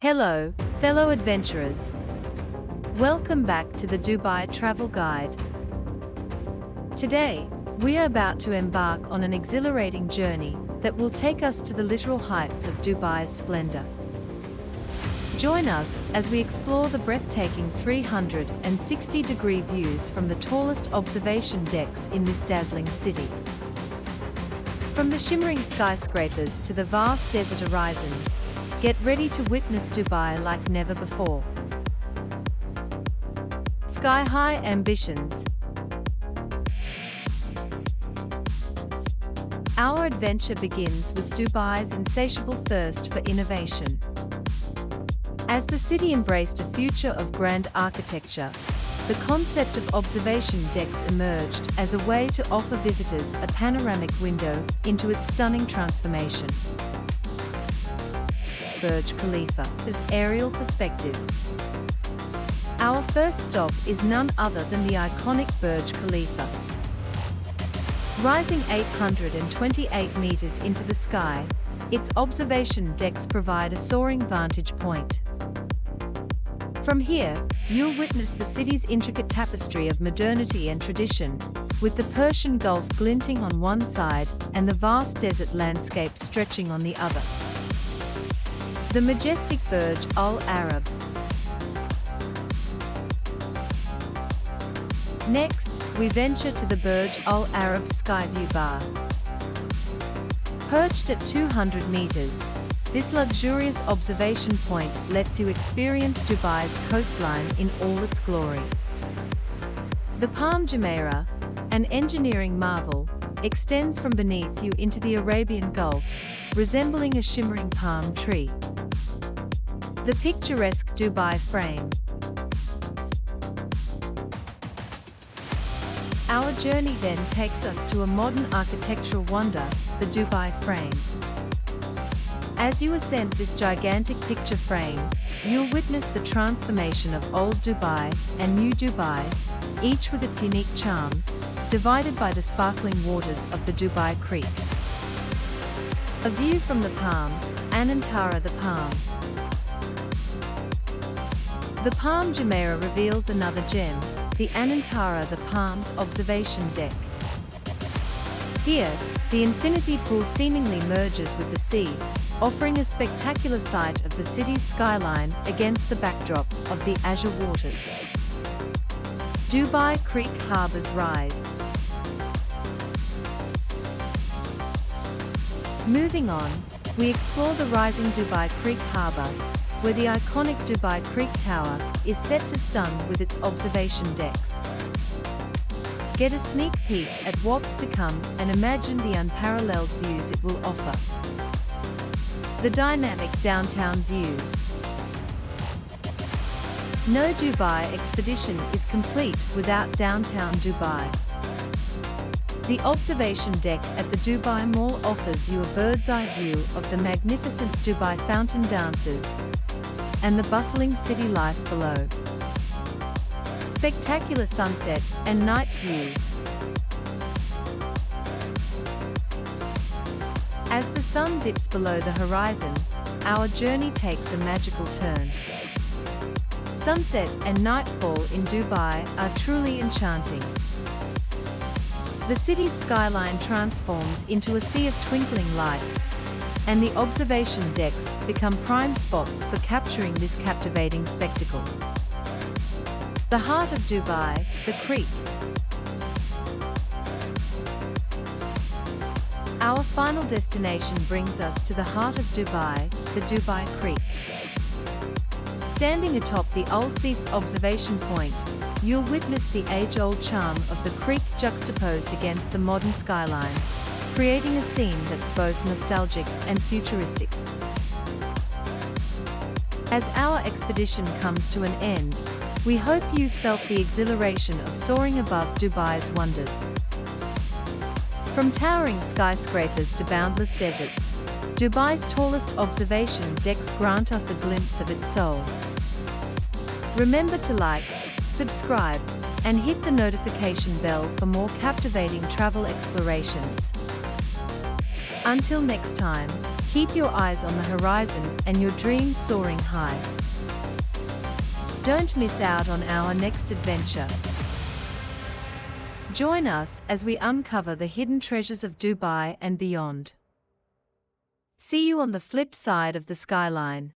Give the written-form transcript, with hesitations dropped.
Hello, fellow adventurers. Welcome back to the Dubai Travel Guide. Today, we are about to embark on an exhilarating journey that will take us to the literal heights of Dubai's splendor. Join us as we explore the breathtaking 360-degree views from the tallest observation decks in this dazzling city. From the shimmering skyscrapers to the vast desert horizons, get ready to witness Dubai like never before. Sky-high ambitions. Our adventure begins with Dubai's insatiable thirst for innovation. As the city embraced a future of grand architecture, the concept of observation decks emerged as a way to offer visitors a panoramic window into its stunning transformation. Burj Khalifa's aerial perspectives. Our first stop is none other than the iconic Burj Khalifa. Rising 828 meters into the sky, its observation decks provide a soaring vantage point. From here, you'll witness the city's intricate tapestry of modernity and tradition, with the Persian Gulf glinting on one side and the vast desert landscape stretching on the other. The majestic Burj Al Arab. Next, we venture to the Burj Al Arab Skyview Bar. Perched at 200 meters, this luxurious observation point lets you experience Dubai's coastline in all its glory. The Palm Jumeirah, an engineering marvel, extends from beneath you into the Arabian Gulf, resembling a shimmering palm tree. The picturesque Dubai frame. Our journey then takes us to a modern architectural wonder, the Dubai frame. As you ascend this gigantic picture frame, you'll witness the transformation of old Dubai and new Dubai, each with its unique charm, divided by the sparkling waters of the Dubai Creek. A view from the Palm, Anantara the Palm. The Palm Jumeirah reveals another gem, the Anantara the Palm's observation deck. Here, the infinity pool seemingly merges with the sea, offering a spectacular sight of the city's skyline against the backdrop of the azure waters. Dubai Creek Harbour's rise. Moving on, we explore the rising Dubai Creek Harbour, where the iconic Dubai Creek Tower is set to stun with its observation decks. Get a sneak peek at what's to come and imagine the unparalleled views it will offer. The dynamic downtown views. No Dubai expedition is complete without downtown Dubai. The observation deck at the Dubai Mall offers you a bird's-eye view of the magnificent Dubai fountain dances and the bustling city life below. Spectacular sunset and night views. As the sun dips below the horizon, our journey takes a magical turn. Sunset and nightfall in Dubai are truly enchanting. The city's skyline transforms into a sea of twinkling lights, and the observation decks become prime spots for capturing this captivating spectacle. The heart of Dubai, the Creek. Our final destination brings us to the heart of Dubai, the Dubai Creek. Standing atop the Al Seif's observation point, you'll witness the age-old charm of the creek juxtaposed against the modern skyline, creating a scene that's both nostalgic and futuristic. As our expedition comes to an end, we hope you felt the exhilaration of soaring above Dubai's wonders. From towering skyscrapers to boundless deserts, Dubai's tallest observation decks grant us a glimpse of its soul. Remember to like, subscribe, and hit the notification bell for more captivating travel explorations. Until next time, Keep your eyes on the horizon and your dreams soaring high. Don't miss out on our next adventure. Join us as we uncover the hidden treasures of Dubai and beyond. See you on the flip side of the skyline.